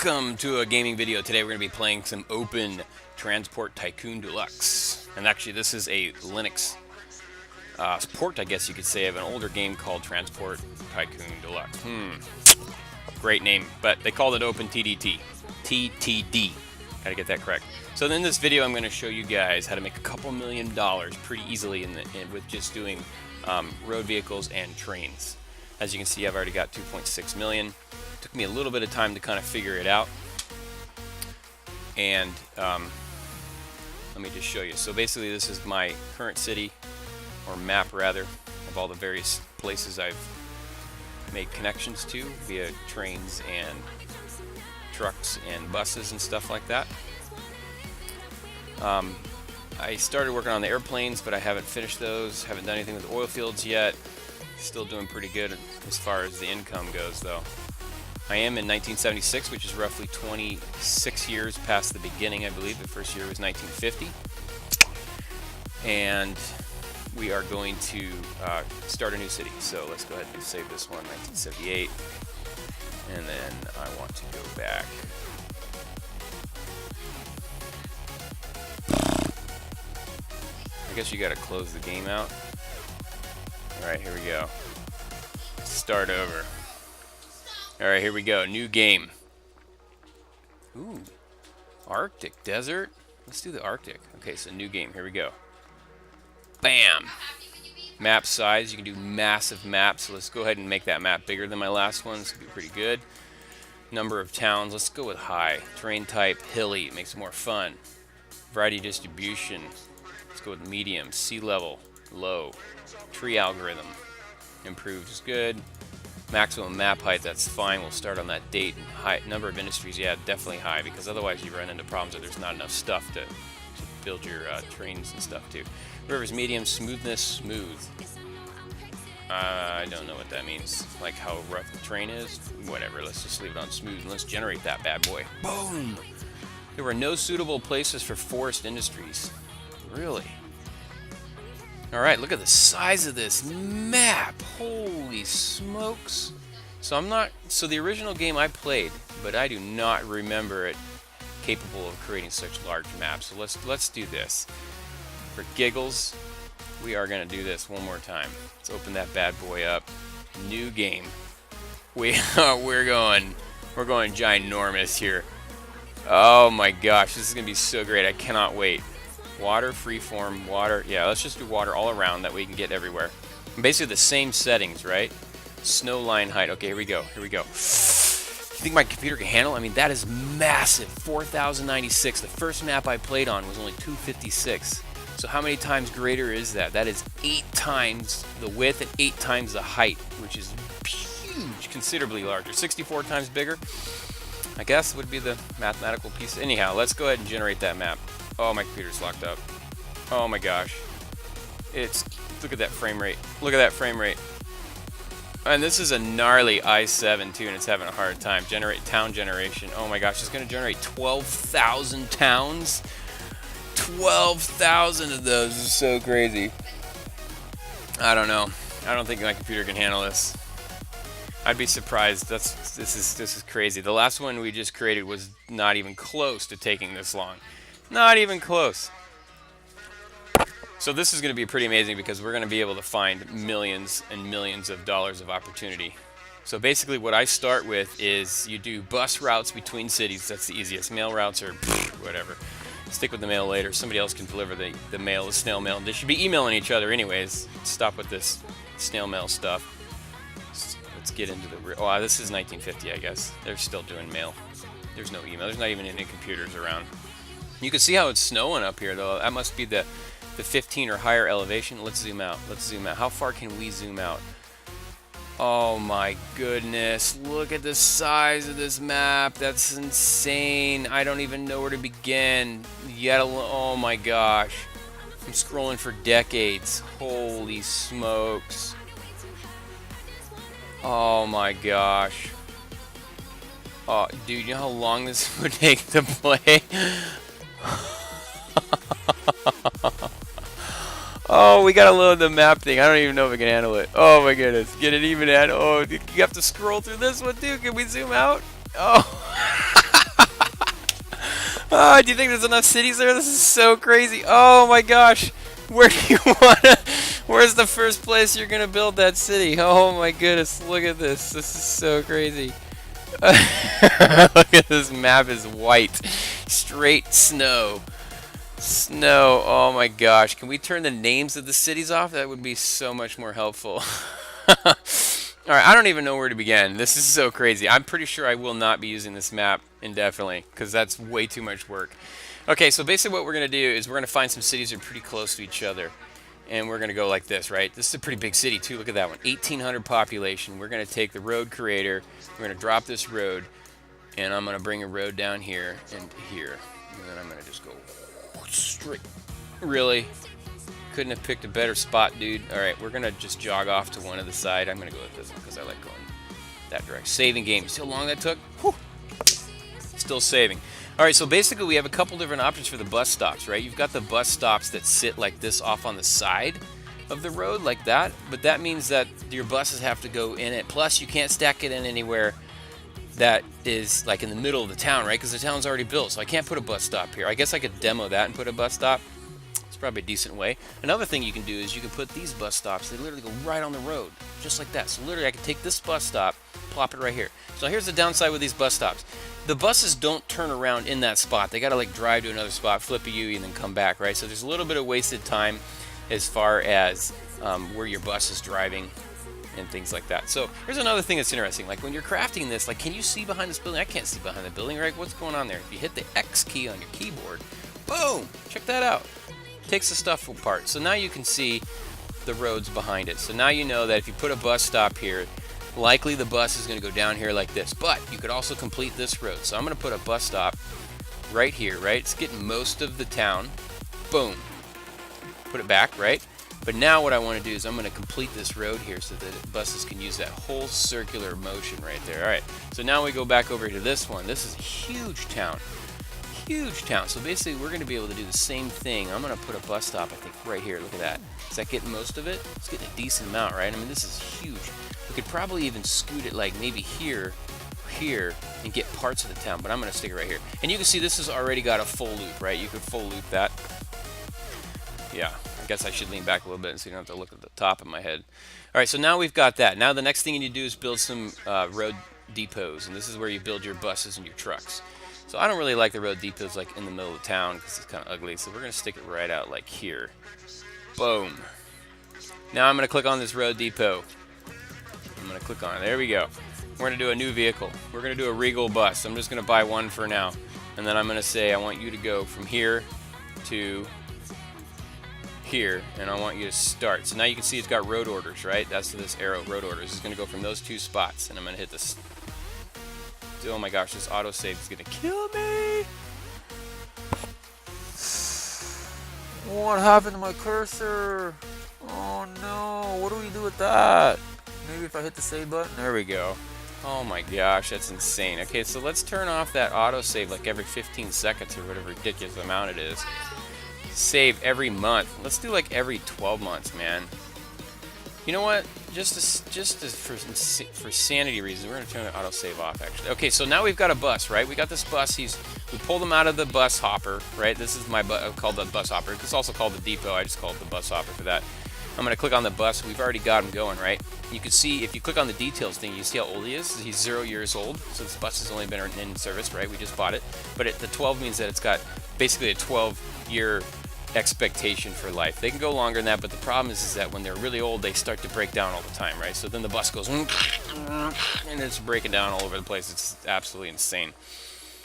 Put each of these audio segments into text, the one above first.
Welcome to a gaming video. Today we're going to be playing some Open Transport Tycoon Deluxe. And actually this is a Linux port, I guess you could say, of an older game called Transport Tycoon Deluxe. Great name, but they called it OpenTTD. TTD. Gotta get that correct. So in this video I'm going to show you guys how to make a couple $1 million pretty easily with just doing road vehicles and trains. As you can see, I've already got 2.6 million. Took me a little bit of time to kind of figure it out. And let me just show you. So basically this is my current city, or map rather, of all the various places I've made connections to via trains and trucks and buses and stuff like that. I started working on the airplanes, but I haven't finished those. Haven't done anything with the oil fields yet. Still doing pretty good as far as the income goes, though. I am in 1976, which is roughly 26 years past the beginning, I believe. The first year was 1950. And we are going to start a new city. So let's go ahead and save this one, 1978. And then I want to go back. I guess you got to close the game out. Alright, here we go. Start over. Alright, here we go. New game. Ooh. Arctic desert? Let's do the Arctic. Okay, so new game. Here we go. Bam! Map size. You can do massive maps. So let's go ahead and make that map bigger than my last one. This could be pretty good. Number of towns. Let's go with high. Terrain type, hilly. It makes it more fun. Variety distribution. Let's go with medium. Sea level, low. Tree algorithm. Improved is good. Maximum map height, that's fine. We'll start on that date. And high number of industries, yeah, definitely high, because otherwise you run into problems that there's not enough stuff to build your trains and stuff too. Rivers, medium. Smoothness, smooth. I don't know what that means. Like how rough the terrain is? Whatever, let's just leave it on smooth and let's generate that bad boy. Boom! There were no suitable places for forest industries. Really? Alright, look at the size of this map. Holy smokes. So the original game I played, but I do not remember it capable of creating such large maps. So let's do this. For giggles, we are going to do this one more time. Let's open that bad boy up. New game. We're going ginormous here. Oh my gosh, this is going to be so great. I cannot wait. Water, freeform, water. Yeah, let's just do water all around. That way we can get everywhere. And basically the same settings, right? Snow line height. Okay, here we go. Here we go. You think my computer can handle it? I mean, that is massive. 4,096. The first map I played on was only 256. So how many times greater is that? That is 8 times the width and 8 times the height, which is huge, considerably larger. 64 times bigger, I guess, would be the mathematical piece. Anyhow, let's go ahead and generate that map. Oh, my computer's locked up. Oh my gosh. Look at that frame rate. Look at that frame rate. And this is a gnarly i7 too, and it's having a hard time. Generate town generation. Oh my gosh, it's going to generate 12,000 towns. 12,000 of those is so crazy. I don't know. I don't think my computer can handle this. I'd be surprised. This is crazy. The last one we just created was not even close to taking this long. Not even close. So this is going to be pretty amazing because we're going to be able to find millions and millions of dollars of opportunity. So basically what I start with is you do bus routes between cities. That's the easiest. Mail routes are whatever. Stick with the mail later. Somebody else can deliver the mail, the snail mail. They should be emailing each other anyways. Stop with this snail mail stuff. Let's get into the real. Oh, this is 1950, I guess. They're still doing mail. There's no email. There's not even any computers around. You can see how it's snowing up here, though. That must be the 15 or higher elevation. Let's zoom out. Let's zoom out. How far can we zoom out? Oh my goodness. Look at the size of this map. That's insane. I don't even know where to begin. Oh my gosh. I'm scrolling for decades. Holy smokes. Oh my gosh. Oh, dude, you know how long this would take to play? Oh, we gotta load the map thing. I don't even know if we can handle it. Oh my goodness. Get it even at. Oh, you have to scroll through this one too. Can we zoom out? Oh. Oh, do you think there's enough cities there? This is so crazy. Oh my gosh. Where do you wanna? Where's the first place you're gonna build that city? Oh my goodness, look at this. This is so crazy. Look at this map is white. Straight snow. Snow. Oh my gosh. Can we turn the names of the cities off? That would be so much more helpful. Alright, I don't even know where to begin. This is so crazy. I'm pretty sure I will not be using this map indefinitely, because that's way too much work. Okay, so basically what we're going to do is we're going to find some cities that are pretty close to each other. And we're going to go like this, right? This is a pretty big city too. Look at that one. 1,800 population. We're going to take the road creator. We're going to drop this road. And I'm going to bring a road down here and here. And then I'm going to just go straight. Really? Couldn't have picked a better spot, dude. Alright, we're going to just jog off to one of the side. I'm going to go with this one because I like going that direction. Saving game. See how long that took? Whew. Still saving. Alright, so basically we have a couple different options for the bus stops, right? You've got the bus stops that sit like this off on the side of the road, like that. But that means that your buses have to go in it. Plus, you can't stack it in anywhere that is like in the middle of the town, right? Because the town's already built, so I can't put a bus stop here. I guess I could demo that and put a bus stop. It's probably a decent way. Another thing you can do is you can put these bus stops, they literally go right on the road, just like that. So literally I can take this bus stop, plop it right here. So here's the downside with these bus stops. The buses don't turn around in that spot. They got to like drive to another spot, flip a U, and then come back, right? So there's a little bit of wasted time as far as where your bus is driving and things like that. So here's another thing that's interesting. Like when you're crafting this, like can you see behind this building? I can't see behind the building, right? What's going on there? If you hit the X key on your keyboard, boom! Check that out. Takes the stuff apart. So now you can see the roads behind it. So now you know that if you put a bus stop here, likely the bus is going to go down here like this. But you could also complete this road. So I'm going to put a bus stop right here, right? It's getting most of the town. Boom. Put it back, right? But now what I want to do is I'm going to complete this road here so that buses can use that whole circular motion right there. All right. So now we go back over to this one. This is a huge town. Huge town. So basically we're going to be able to do the same thing. I'm going to put a bus stop, I think, right here. Look at that. Is that getting most of it? It's getting a decent amount, right? I mean, this is huge. We could probably even scoot it like maybe here, and get parts of the town, but I'm going to stick it right here. And you can see this has already got a full loop, right? You could full loop that. Yeah, I guess I should lean back a little bit so you don't have to look at the top of my head. All right, so now we've got that. Now the next thing you need to do is build some road depots, and this is where you build your buses and your trucks. So I don't really like the road depots like in the middle of town because it's kind of ugly, so we're going to stick it right out like here. Boom. Now I'm going to click on this road depot. I'm going to click on it. There we go. We're going to do a new vehicle. We're going to do a Regal bus. I'm just going to buy one for now. And then I'm going to say I want you to go from here to here, and I want you to start. So now you can see it's got road orders, right? That's this arrow, road orders. It's going to go from those two spots, and I'm going to hit this. Oh my gosh, this autosave is going to kill me. What happened to my cursor? Oh no, what do we do with that? Maybe if I hit the save button? There we go. Oh my gosh, that's insane. Okay, so let's turn off that autosave like every 15 seconds or whatever ridiculous amount it is. Save every month. Let's do like every 12 months, man. You know what? For sanity reasons, we're going to turn the autosave off, actually. Okay, so now we've got a bus, right? We got this bus. We pulled him out of the bus hopper, right? This is my called the bus hopper. It's also called the depot. I just called it the bus hopper for that. I'm going to click on the bus. We've already got him going, right? You can see, if you click on the details thing, you see how old he is? He's 0 years old, so this bus has only been in service, right? We just bought it. But the 12 means that it's got basically a 12-year expectation for life. They can go longer than that, but the problem is that when they're really old, they start to break down all the time, right? So then the bus goes, and it's breaking down all over the place. It's absolutely insane.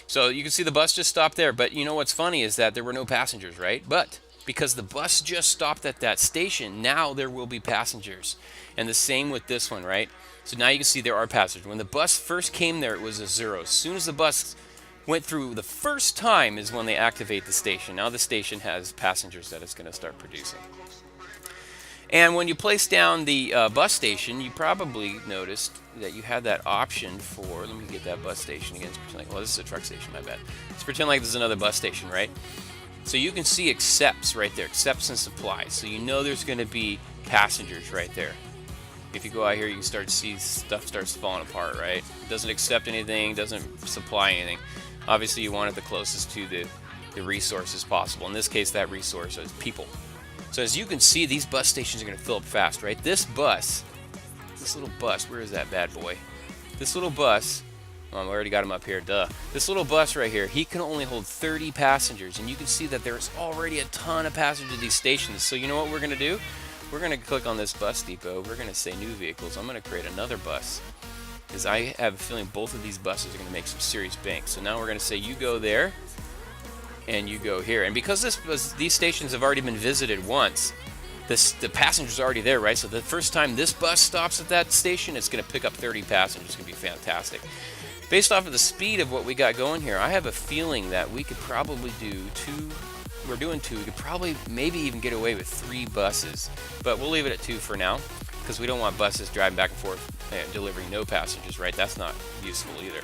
So you can see the bus just stopped there, but you know what's funny is that there were no passengers, right? But because the bus just stopped at that station, now there will be passengers. And the same with this one, right? So now you can see there are passengers. When the bus first came there, it was a 0. As soon as the bus went through the first time is when they activate the station. Now the station has passengers that it's going to start producing. And when you place down the bus station, you probably noticed that you had that option for, let me get that bus station again. Well, this is a truck station, my bad. Let's pretend like there's another bus station, right? So you can see accepts right there, accepts and supplies. So you know there's going to be passengers right there. If you go out here, you can start to see stuff starts falling apart, right? It doesn't accept anything, doesn't supply anything. Obviously, you want it the closest to the resources possible. In this case, that resource is people. So as you can see, these bus stations are going to fill up fast, right? This little bus, where is that bad boy? This little bus, I already got him up here, duh. This little bus right here, he can only hold 30 passengers, and you can see that there's already a ton of passengers at these stations. So you know what we're going to do? We're going to click on this bus depot. We're going to say new vehicles. I'm going to create another bus, because I have a feeling both of these buses are going to make some serious bank. So now we're going to say you go there, and you go here. And because these stations have already been visited once, the passenger's already there, right? So the first time this bus stops at that station, it's going to pick up 30 passengers. It's going to be fantastic. Based off of the speed of what we got going here, I have a feeling that we could probably do two. We're doing two. We could probably maybe even get away with 3 buses. But we'll leave it at 2 for now, because we don't want buses driving back and forth and delivering no passengers, right? That's not useful either.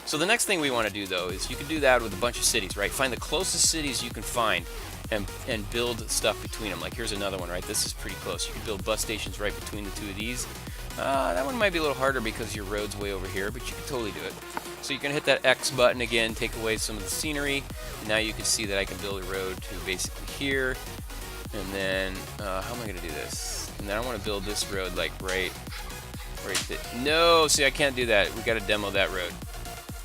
So the next thing we want to do, though, is you can do that with a bunch of cities, right? Find the closest cities you can find and build stuff between them. Like here's another one, right? This is pretty close. You can build bus stations right between the 2 of these. That one might be a little harder because your road's way over here, but you can totally do it. So you can hit that X button again, take away some of the scenery, and now you can see that I can build a road to basically here. And then, how am I going to do this? And then I want to build this road like right there. No, see, I can't do that. We got to demo that road.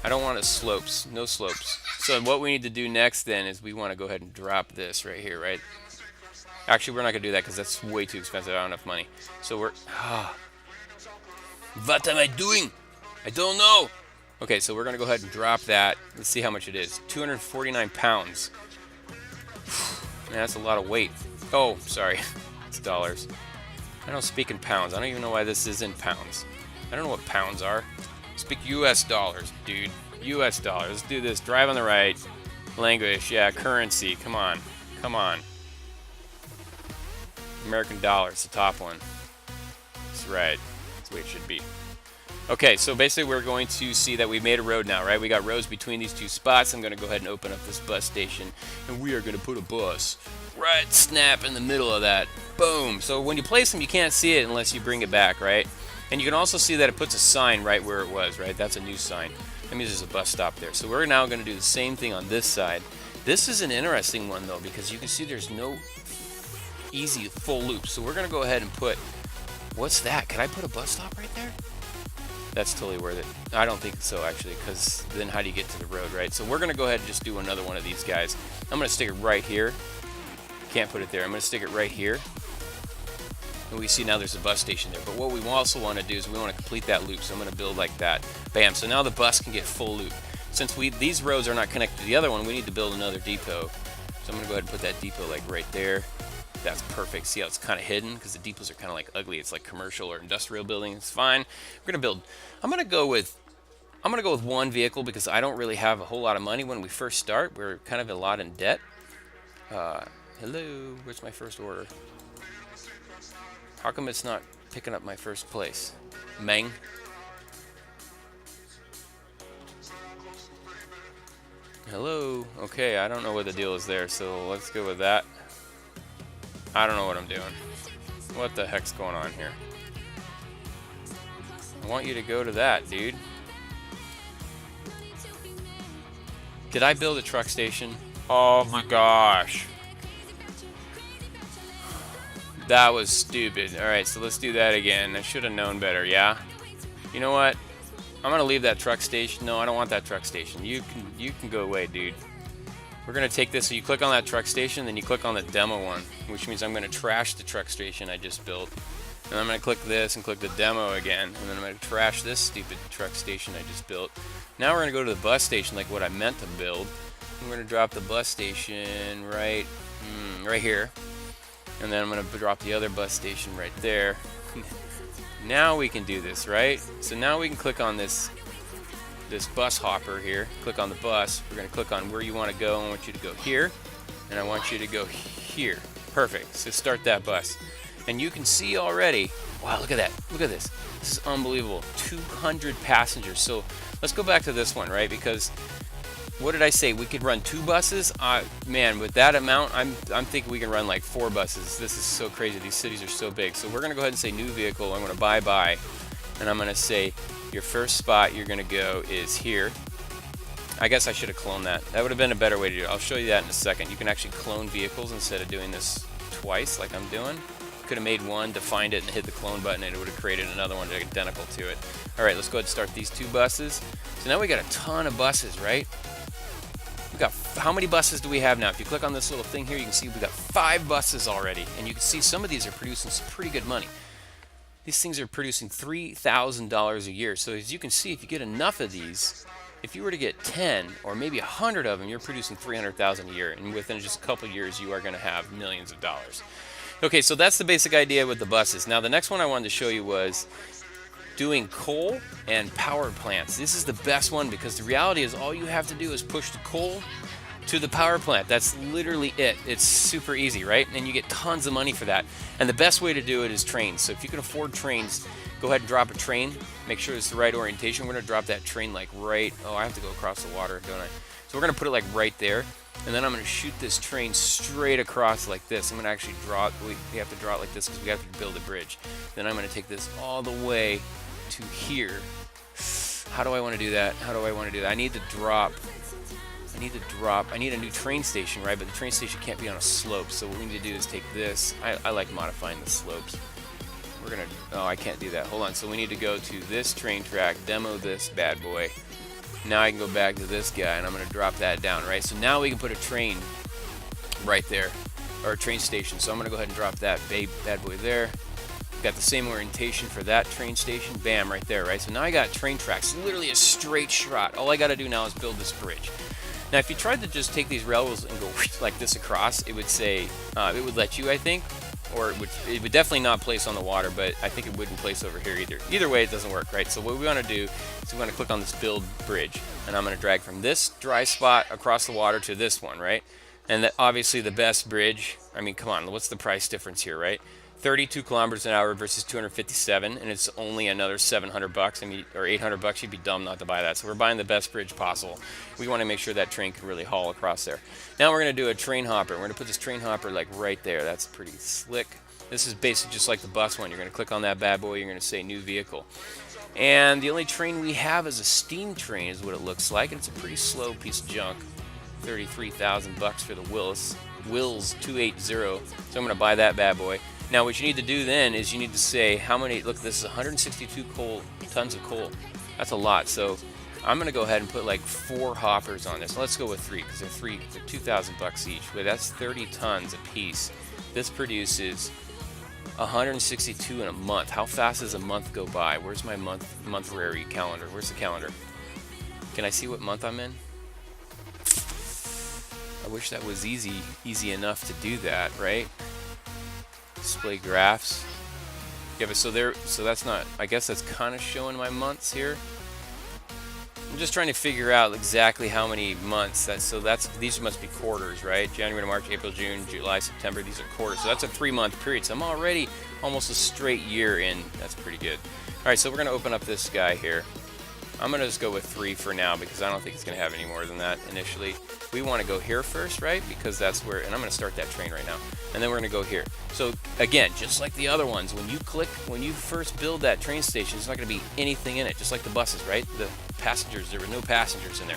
I don't want it slopes, no slopes. So what we need to do next then is we want to go ahead and drop this right here, right? Actually, we're not going to do that because that's way too expensive. I don't have enough money. So we're... What am I doing? I don't know. Okay, so we're going to go ahead and drop that. Let's see how much it is. 249 pounds. Man, that's a lot of weight. Oh, sorry. It's dollars. I don't speak in pounds. I don't even know why this is in pounds. I don't know what pounds are. Speak US dollars, dude. US dollars. Let's do this. Drive on the right. Language. Yeah, currency. Come on. Come on. American dollars, the top one. That's right. That's the way it should be. Okay, so basically we're going to see that we've made a road now, right? We got roads between these 2 spots. I'm going to go ahead and open up this bus station, and we are going to put a bus right snap in the middle of that. Boom. So when you place them, you can't see it unless you bring it back, right? And you can also see that it puts a sign right where it was, right? That's a new sign. That means there's a bus stop there. So we're now going to do the same thing on this side. This is an interesting one, though, because you can see there's no easy full loop. So we're going to go ahead and put... What's that? Can I put a bus stop right there? That's totally worth it. I don't think so, actually, because then how do you get to the road, right? So we're going to go ahead and just do another one of these guys. I'm going to stick it right here. Can't put it there. I'm going to stick it right here. And we see now there's a bus station there. But what we also want to do is we want to complete that loop. So I'm going to build like that. Bam. So now the bus can get full loop. Since these roads are not connected to the other one, we need to build another depot. So I'm going to go ahead and put that depot like right there. That's perfect. See how it's kind of hidden? Because the depots are kind of like ugly. It's like commercial or industrial building. It's fine. We're going to build... I'm going to go with 1 vehicle because I don't really have a whole lot of money when we first start. We're kind of a lot in debt. Hello. Where's my first order? How come it's not picking up my first place? Meng. Hello. Okay, I don't know what the deal is there, so let's go with that. I don't know what I'm doing. What the heck's going on here? I want you to go to that, dude. Did I build a truck station? Oh my gosh. That was stupid. Alright, so let's do that again. I should have known better, yeah? You know what? I'm gonna leave that truck station. No, I don't want that truck station. You can go away, dude. We're gonna take this, so you click on that truck station, then you click on the demo one, which means I'm gonna trash the truck station I just built. And I'm gonna click this and click the demo again, and then I'm gonna trash this stupid truck station I just built. Now we're gonna go to the bus station like what I meant to build. We're gonna drop the bus station right here. And then I'm going to drop the other bus station right there. Now we can do this, right? So now we can click on this bus hopper here. Click on the bus. We're going to click on where you want to go. I want you to go here. And I want you to go here. Perfect. So start that bus. And you can see already, wow, look at that. Look at this. This is unbelievable. 200 passengers. So let's go back to this one, right? Because... what did I say? We could run 2 buses? Man, with that amount, I'm thinking we can run like 4 buses. This is so crazy. These cities are so big. So we're going to go ahead and say new vehicle. I'm going to buy. And I'm going to say your first spot you're going to go is here. I guess I should have cloned that. That would have been a better way to do it. I'll show you that in a second. You can actually clone vehicles instead of doing this twice like I'm doing. Could have made one, defined it, and hit the clone button, and it would have created another one identical to it. Alright, let's go ahead and start these 2 buses. So now we got a ton of buses, right? We got, how many buses do we have now? If you click on this little thing here, you can see we got 5 buses already. And you can see some of these are producing some pretty good money. These things are producing $3,000 a year. So as you can see, if you get enough of these, if you were to get 10 or maybe 100 of them, you're producing $300,000 a year. And within just a couple of years, you are going to have millions of dollars. Okay, so that's the basic idea with the buses. Now the next one I wanted to show you was doing coal and power plants. This is the best one because the reality is all you have to do is push the coal to the power plant. That's literally it. It's super easy, right? And you get tons of money for that. And the best way to do it is trains. So if you can afford trains, go ahead and drop a train. Make sure it's the right orientation. We're going to drop that train like right... Oh, I have to go across the water, don't I? So we're going to put it like right there. And then I'm going to shoot this train straight across like this. I'm going to actually draw it. We have to draw it like this because we have to build a bridge. Then I'm going to take this all the way to here. How do I want to do that? How do I want to do that? I need a new train station, right? But the train station can't be on a slope. So what we need to do is take this. I like modifying the slopes. We're going to... Oh, I can't do that. Hold on. So we need to go to this train track, demo this bad boy. Now I can go back to this guy, and I'm going to drop that down, right? So now we can put a train right there, or a train station. So I'm going to go ahead and drop that bad boy there. Got the same orientation for that train station. Bam, right there, right? So now I got train tracks, literally a straight shot. All I got to do now is build this bridge. Now, if you tried to just take these railroads and go like this across, it would say, it would let you, I think, or it would definitely not place on the water, but I think it wouldn't place over here either. Either way, it doesn't work, right? So what we want to do is we want to click on this build bridge, and I'm going to drag from this dry spot across the water to this one, right? And that obviously the best bridge, I mean, come on, what's the price difference here, right? 32 kilometers an hour versus 257, and it's only another $700. I mean, or $800. You'd be dumb not to buy that. So we're buying the best bridge possible. We want to make sure that train can really haul across there. Now we're going to do a train hopper. We're going to put this train hopper like right there. That's pretty slick. This is basically just like the bus one. You're going to click on that bad boy. You're going to say new vehicle. And the only train we have is a steam train, is what it looks like. And it's a pretty slow piece of junk. $33,000 for the Wills 280. So I'm going to buy that bad boy. Now what you need to do then is you need to say how many, look, this is 162 tons of coal. That's a lot. So I'm going to go ahead and put like 4 hoppers on this. Let's go with 3 because they're $2,000 each. But that's 30 tons a piece. This produces 162 in a month. How fast does a month go by? Where's my month-rary calendar? Where's the calendar? Can I see what month I'm in? I wish that was easy enough to do that, right? Display graphs. Yeah, but so that's not, I guess that's kind of showing my months here. I'm just trying to figure out exactly how many months. These must be quarters, right? January to March, April, June, July, September. These are quarters. So that's a 3-month period. So I'm already almost a straight year in. That's pretty good. All right, so we're going to open up this guy here. I'm going to just go with 3 for now because I don't think it's going to have any more than that initially. We want to go here first, right? Because that's where, and I'm going to start that train right now. And then we're going to go here. So again, just like the other ones, when you first build that train station, there's not going to be anything in it, just like the buses, right? The passengers, there were no passengers in there.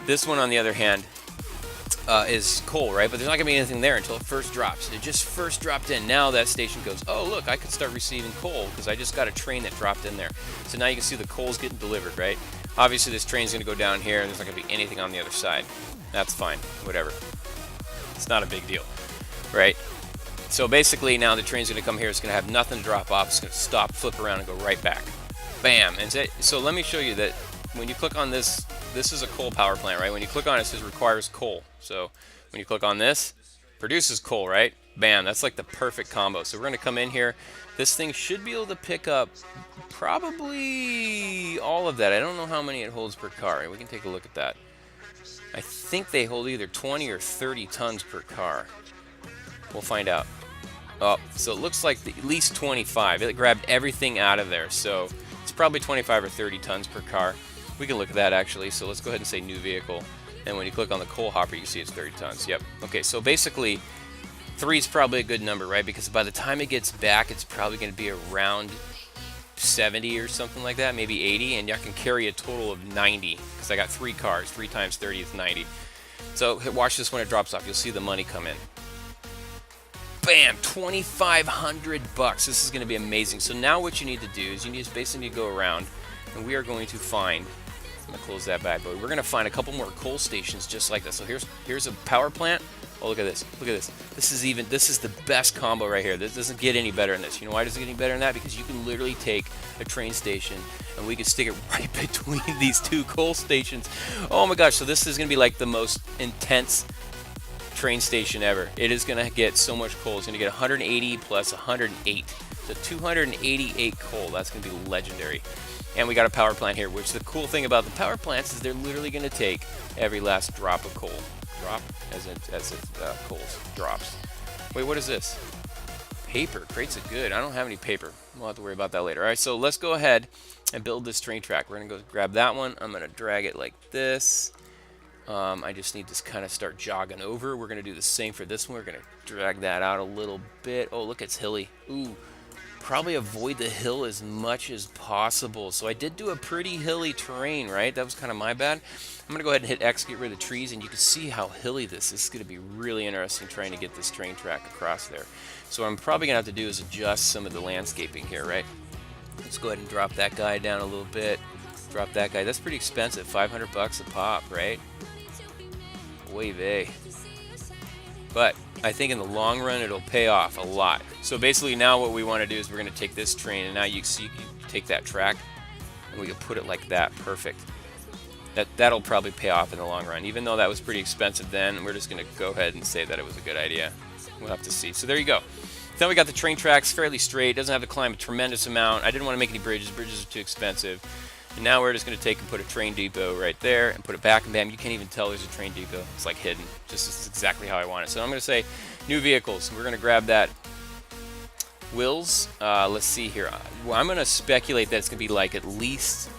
This one, on the other hand, is coal, right? But there's not going to be anything there until it first drops. It just first dropped in. Now that station goes, oh, look, I could start receiving coal because I just got a train that dropped in there. So now you can see the coal's getting delivered, right? Obviously, this train's going to go down here, and there's not going to be anything on the other side. That's fine. Whatever. It's not a big deal, right? So basically, now the train's going to come here. It's going to have nothing to drop off. It's going to stop, flip around, and go right back. Bam! And so let me show you that when you click on this, this is a coal power plant, right? When you click on it, it says requires coal. So when you click on this, produces coal, right? Bam! That's like the perfect combo. So we're going to come in here. This thing should be able to pick up probably all of that. I don't know how many it holds per car. We can take a look at that. I think they hold either 20 or 30 tons per car. We'll find out. Oh, so it looks like at least 25. It grabbed everything out of there. So it's probably 25 or 30 tons per car. We can look at that actually. So let's go ahead and say new vehicle. And when you click on the coal hopper, you can see it's 30 tons. Yep. Okay, so basically 3 is probably a good number, right? Because by the time it gets back, it's probably going to be around 70 or something like that, maybe 80, and I can carry a total of 90 because I got 3 cars. 3 times 30 is 90. So watch this when it drops off. You'll see the money come in. Bam! 2,500 bucks. This is going to be amazing. So now what you need to do is you need to basically go around, and we are going to find. I'm going to close that bad boy. We're going to find a couple more coal stations just like this. So here's a power plant. Oh, look at this. Look at this. This is the best combo right here. This doesn't get any better than this. You know why it doesn't get any better than that? Because you can literally take a train station and we can stick it right between these 2 coal stations. Oh my gosh. So this is going to be like the most intense train station ever. It is going to get so much coal. It's going to get 180 plus 108. So 288 coal. That's going to be legendary. And we got a power plant here, which the cool thing about the power plants is they're literally going to take every last drop of coal. Drop? As if coal drops. Wait, what is this? Paper. Crates of good. I don't have any paper. We'll have to worry about that later. Alright, so let's go ahead and build this train track. We're going to go grab that one. I'm going to drag it like this. I just need to kind of start jogging over. We're going to do the same for this one. We're going to drag that out a little bit. Oh, look, it's hilly. Ooh. Probably avoid the hill as much as possible. So I did do a pretty hilly terrain, right? That was kind of my bad. I'm going to go ahead and hit X, get rid of the trees, and you can see how hilly this is. This is going to be really interesting trying to get this train track across there. So what I'm probably going to have to do is adjust some of the landscaping here, right? Let's go ahead and drop that guy down a little bit. Drop that guy. That's pretty expensive. 500 bucks a pop, right? Oy vey. But I think in the long run it'll pay off a lot. So basically now what we want to do is we're going to take this train, and now you see you take that track and we can put it like that. Perfect. That'll probably pay off in the long run. Even though that was pretty expensive then, we're just going to go ahead and say that it was a good idea. We'll have to see. So there you go. Then we got the train tracks fairly straight. Doesn't have to climb a tremendous amount. I didn't want to make any bridges. Bridges are too expensive. And now we're just going to take and put a train depot right there and put it back, and bam, you can't even tell there's a train depot. It's like hidden. Just this is exactly how I want it. So I'm going to say new vehicles. We're going to grab that. Wills. Let's see here. Well, I'm going to speculate that it's going to be like at least.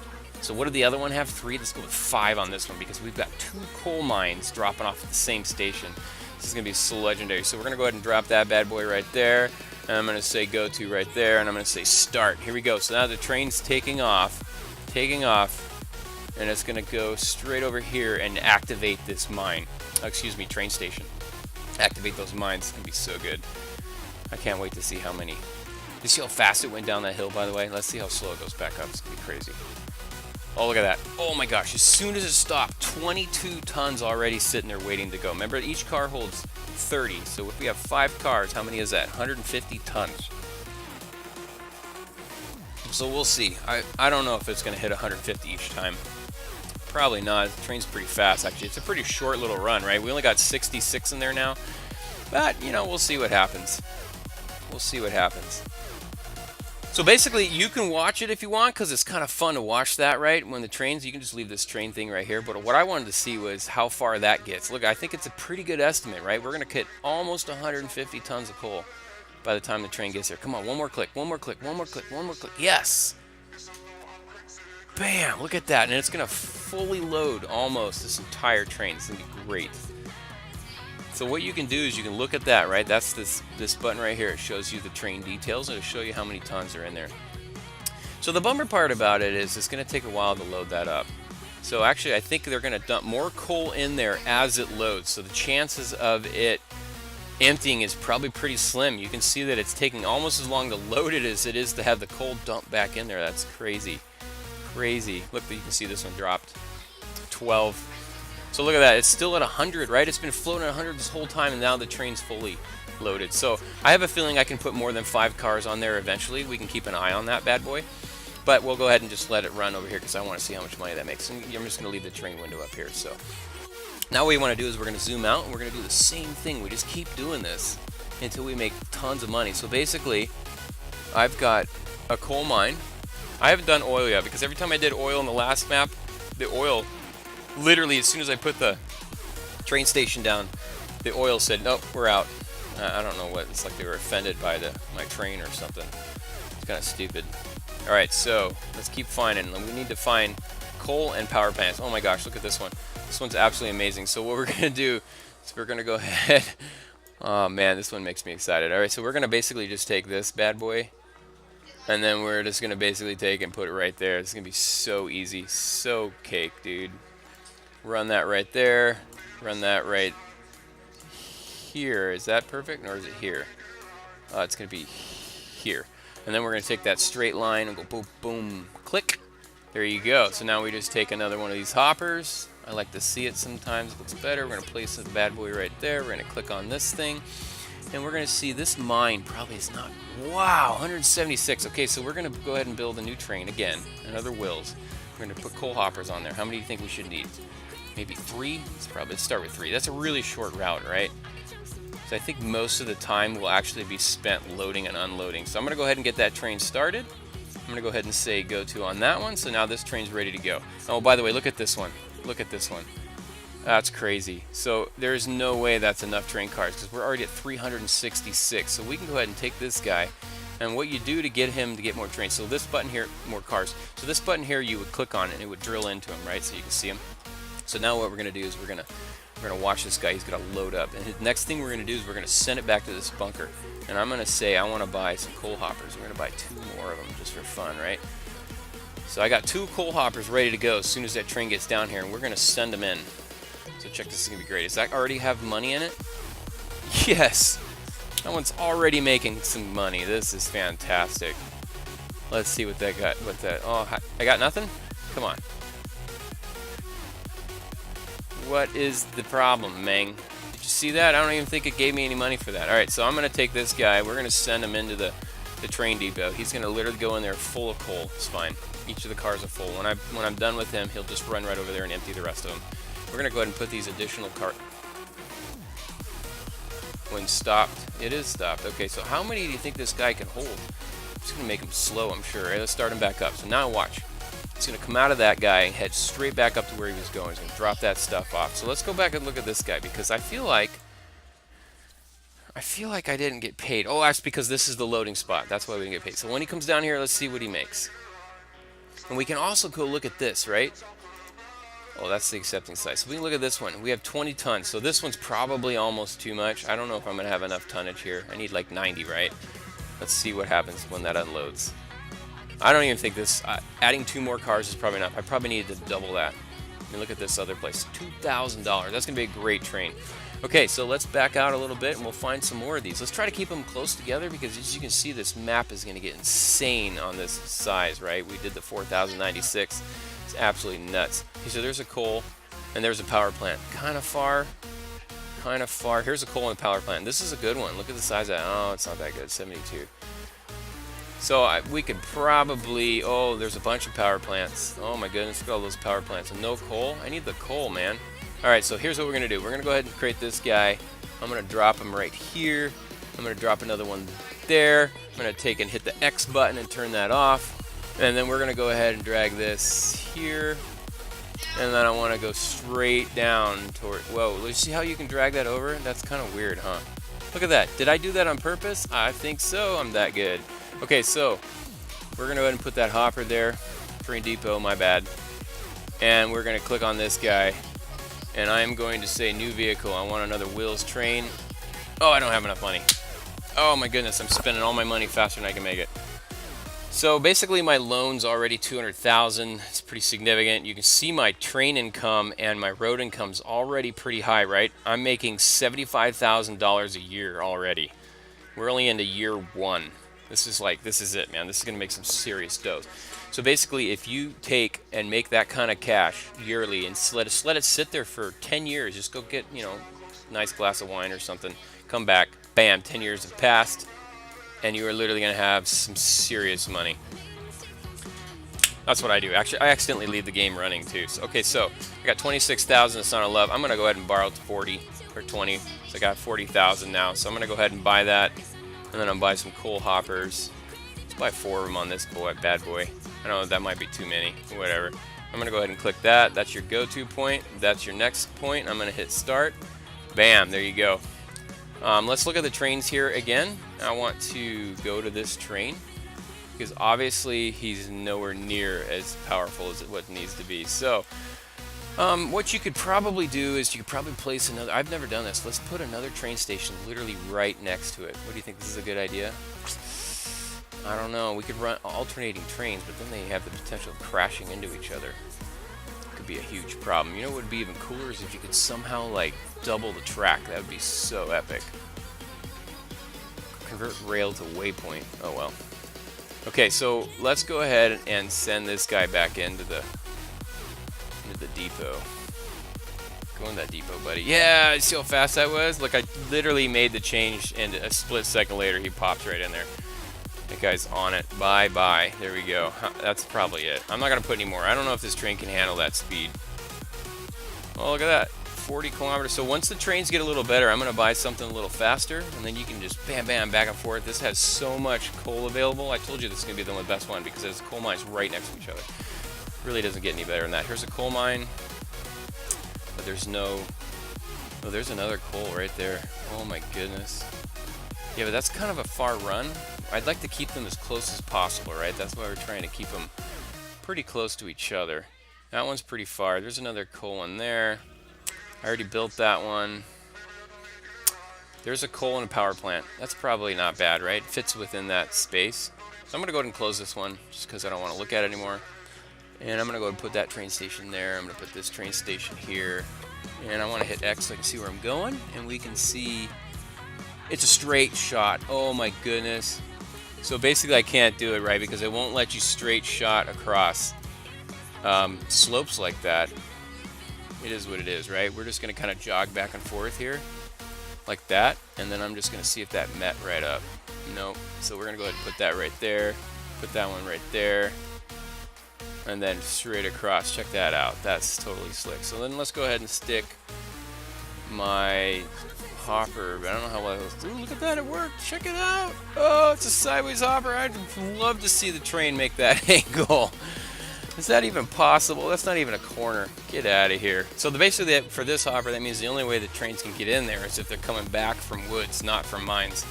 So what did the other one have? 3. Let's go with 5 on this one because we've got 2 coal mines dropping off at the same station. This is going to be so legendary. So we're going to go ahead and drop that bad boy right there. And I'm going to say go to right there, and I'm going to say start. Here we go. So now the train's taking off, and it's going to go straight over here and activate this mine. Excuse me, train station. Activate those mines. It's going to be so good. I can't wait to see how many. You see how fast it went down that hill, by the way? Let's see how slow it goes back up. It's going to be crazy. Oh, look at that. Oh my gosh, as soon as it stopped, 22 tons already sitting there waiting to go. Remember, each car holds 30. So if we have 5 cars, how many is that? 150 tons. So we'll see. I don't know if it's going to hit 150 each time. Probably not. The train's pretty fast, actually. It's a pretty short little run, right? We only got 66 in there now. But, you know, we'll see what happens. We'll see what happens. So basically, you can watch it if you want, because it's kind of fun to watch that, right? When the trains, you can just leave this train thing right here. But what I wanted to see was how far that gets. Look, I think it's a pretty good estimate, right? We're going to hit almost 150 tons of coal by the time the train gets there. Come on, one more click, one more click, one more click, one more click. Yes! Bam! Look at that. And it's going to fully load almost this entire train. It's going to be great. So what you can do is you can look at that, right? That's this button right here. It shows you the train details. It'll show you how many tons are in there. So the bummer part about it is it's going to take a while to load that up. So actually, I think they're going to dump more coal in there as it loads. So the chances of it emptying is probably pretty slim. You can see that it's taking almost as long to load it as it is to have the coal dump back in there. That's crazy. Crazy. Look, you can see this one dropped. 12. So look at that, it's still at 100, right? It's been floating at 100 this whole time, and now the train's fully loaded. So I have a feeling I can put more than 5 cars on there eventually. We can keep an eye on that bad boy. But we'll go ahead and just let it run over here because I want to see how much money that makes. And I'm just going to leave the train window up here. So now what we want to do is we're going to zoom out, and we're going to do the same thing. We just keep doing this until we make tons of money. So basically, I've got a coal mine. I haven't done oil yet because every time I did oil in the last map, the oil... literally, as soon as I put the train station down, the oil said, nope, we're out. I don't know what. It's like they were offended by my train or something. It's kind of stupid. All right, so let's keep finding. We need to find coal and power plants. Oh my gosh, look at this one. This one's absolutely amazing. So what we're going to do is we're going to go ahead. Oh man, this one makes me excited. All right, so we're going to basically just take this bad boy. And then we're just going to basically take and put it right there. It's going to be so easy. So cake, dude. Run that right there. Run that right here. Is that perfect? Or is it here? It's going to be here. And then we're going to take that straight line and go boom, boom, click. There you go. So now we just take another one of these hoppers. I like to see it sometimes. It looks better. We're going to place the bad boy right there. We're going to click on this thing. And we're going to see this mine probably is not... Wow, 176. Okay, so we're going to go ahead and build a new train again. Another Wills. We're going to put coal hoppers on there. How many do you think we should need? Maybe 3? Let's start with 3. That's a really short route, right? So I think most of the time will actually be spent loading and unloading. So I'm going to go ahead and get that train started. I'm going to go ahead and say go to on that one. So now this train's ready to go. Oh, by the way, look at this one. Look at this one. That's crazy. So there's no way that's enough train cars because we're already at 366. So we can go ahead and take this guy. And what you do to get him to get more trains. So this button here, more cars. So this button here, you would click on it and it would drill into him, right? So you can see him. So now what we're going to do is we're going to watch this guy. He's going to load up. And the next thing we're going to do is we're going to send it back to this bunker. And I'm going to say I want to buy some coal hoppers. We're going to buy 2 more of them just for fun, right? So I got 2 coal hoppers ready to go as soon as that train gets down here. And we're going to send them in. So check, this is going to be great. Does that already have money in it? Yes! That one's already making some money. This is fantastic. Let's see what that got. Oh, I got nothing? Come on. What is the problem, Meng? Did you see that? I don't even think it gave me any money for that. Alright, so I'm going to take this guy. We're going to send him into the train depot. He's going to literally go in there full of coal. It's fine. Each of the cars are full. When I'm done with him, he'll just run right over there and empty the rest of them. We're going to go ahead and put these additional cart... When stopped. It is stopped. Okay, so how many do you think this guy can hold? I'm just going to make him slow, I'm sure. Right, let's start him back up. So now watch. He's going to come out of that guy and head straight back up to where he was going. He's going to drop that stuff off. So let's go back and look at this guy because I feel like I didn't get paid. Oh, that's because this is the loading spot. That's why we didn't get paid. So when he comes down here, let's see what he makes. And we can also go look at this, right? Oh, that's the accepting side. So we can look at this one. We have 20 tons. So this one's probably almost too much. I don't know if I'm going to have enough tonnage here. I need like 90, right? Let's see what happens when that unloads. I don't even think this... adding 2 more cars is probably enough. I probably needed to double that. I mean, look at this other place. $2,000. That's going to be a great train. Okay, so let's back out a little bit and we'll find some more of these. Let's try to keep them close together because as you can see, this map is going to get insane on this size, right? We did the 4,096. It's absolutely nuts. Okay, so there's a coal and there's a power plant. Kind of far. Kind of far. Here's a coal and a power plant. This is a good one. Look at the size of that. Oh, it's not that good. 72. So we could probably... Oh, there's a bunch of power plants. Oh my goodness, look at all those power plants. And no coal? I need the coal, man. Alright, so here's what we're going to do. We're going to go ahead and create this guy. I'm going to drop him right here. I'm going to drop another one there. I'm going to take and hit the X button and turn that off. And then we're going to go ahead and drag this here. And then I want to go straight down toward... Whoa, you see how you can drag that over? That's kind of weird, huh? Look at that. Did I do that on purpose? I think so. I'm that good. Okay, so we're going to go ahead and put that hopper there. Train depot, my bad. And we're going to click on this guy. And I'm going to say new vehicle. I want another Wills train. Oh, I don't have enough money. Oh my goodness, I'm spending all my money faster than I can make it. So basically my loan's already 200,000. It's pretty significant. You can see my train income and my road income's already pretty high, right? I'm making $75,000 a year already. We're only into year 1. This is it, man. This is going to make some serious dough. So basically, if you take and make that kind of cash yearly and let it sit there for 10 years, just go get, a nice glass of wine or something, come back, bam, 10 years have passed, and you are literally going to have some serious money. That's what I do. Actually, I accidentally leave the game running too. So, okay, so I got 26,000. It's not a love. I'm going to go ahead and borrow 40 or 20. So I got 40,000 now. So I'm going to go ahead and buy that. And then I'll buy some coal hoppers. Let's buy 4 of them on this bad boy. I know that might be too many. Whatever. I'm going to go ahead and click that. That's your go-to point. That's your next point. I'm going to hit start. Bam. There you go. Let's look at the trains here again. I want to go to this train because obviously he's nowhere near as powerful as what needs to be. So what you could probably do is you could probably place another... I've never done this. Let's put another train station literally right next to it. What do you think? This is a good idea? I don't know. We could run alternating trains, but then they have the potential of crashing into each other. Could be a huge problem. You know what would be even cooler is if you could somehow like double the track. That would be so epic. Convert rail to waypoint. Oh well. Okay, so let's go ahead and send this guy back into the depot. Go in that depot, buddy. Yeah, see how fast that was? Look, I literally made the change, and a split second later, he pops right in there. That guy's on it. Bye-bye. There we go. That's probably it. I'm not going to put any more. I don't know if this train can handle that speed. Oh, look at that. 40 kilometers. So once the trains get a little better, I'm going to buy something a little faster, and then you can just bam, bam, back and forth. This has so much coal available. I told you this is going to be the best one because there's coal mines right next to each other. Really doesn't get any better than that. Here's a coal mine, but there's no... Oh, there's another coal right there. Oh my goodness. Yeah, but that's kind of a far run. I'd like to keep them as close as possible, right? That's why we're trying to keep them pretty close to each other. That one's pretty far. There's another coal one there. I already built that one. There's a coal and a power plant. That's probably not bad, right? Fits within that space. So I'm going to go ahead and close this one just because I don't want to look at it anymore. And I'm going to go ahead and put that train station there. I'm going to put this train station here. And I want to hit X so I can see where I'm going. And we can see it's a straight shot. Oh my goodness. So basically I can't do it, right? Because it won't let you straight shot across slopes like that. It is what it is, right? We're just going to kind of jog back and forth here like that. And then I'm just going to see if that met right up. Nope. So we're going to go ahead and put that right there. Put that one right there. And then straight across. Check that out. That's totally slick. So then let's go ahead and stick my hopper. But I don't know how well it goes. Ooh, look at that. It worked. Check it out. Oh, it's a sideways hopper. I'd love to see the train make that angle. Is that even possible? That's not even a corner. Get out of here. So basically for this hopper, that means the only way the trains can get in there is if they're coming back from woods, not from mines.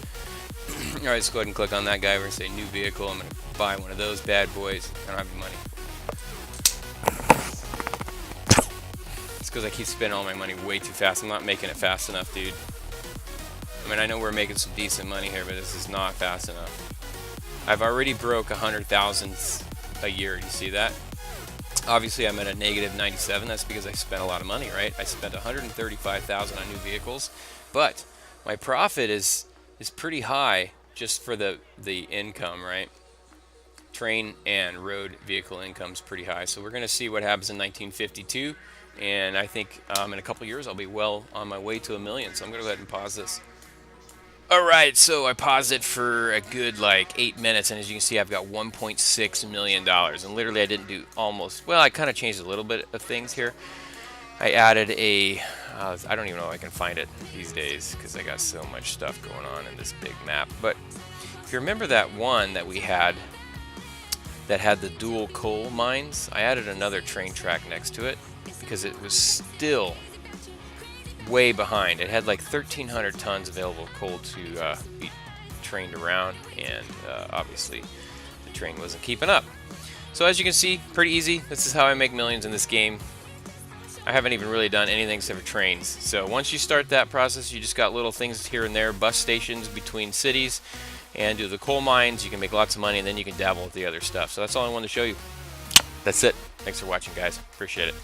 Alright, let's go ahead and click on that guy. We're going to say new vehicle. I'm going to buy one of those bad boys. I don't have any money. It's because I keep spending all my money way too fast. I'm not making it fast enough, dude. I mean, I know we're making some decent money here, but this is not fast enough. I've already broke 100,000 a year. Do you see that? Obviously, I'm at a negative 97. That's because I spent a lot of money, right? I spent 135,000 on new vehicles, but my profit is pretty high just for the income, right? Train and road vehicle income is pretty high. So we're going to see what happens in 1952, and I think in a couple years I'll be well on my way to $1 million. So I'm going to go ahead and pause this. Alright, so I paused it for a good like 8 minutes, and as you can see I've got $1.6 million, and literally I didn't do almost, well, I kind of changed a little bit of things here. I added a, I don't even know if I can find it these days because I got so much stuff going on in this big map, but if you remember that one that we had that had the dual coal mines, I added another train track next to it because it was still way behind. It had like 1,300 tons available coal to be trained around, and obviously the train wasn't keeping up. So as you can see, pretty easy. This is how I make millions in this game. I haven't even really done anything except for trains. So once you start that process, you just got little things here and there, bus stations between cities, and do the coal mines. You can make lots of money, and then you can dabble with the other stuff. So that's all I wanted to show you. That's it. Thanks for watching, guys. Appreciate it.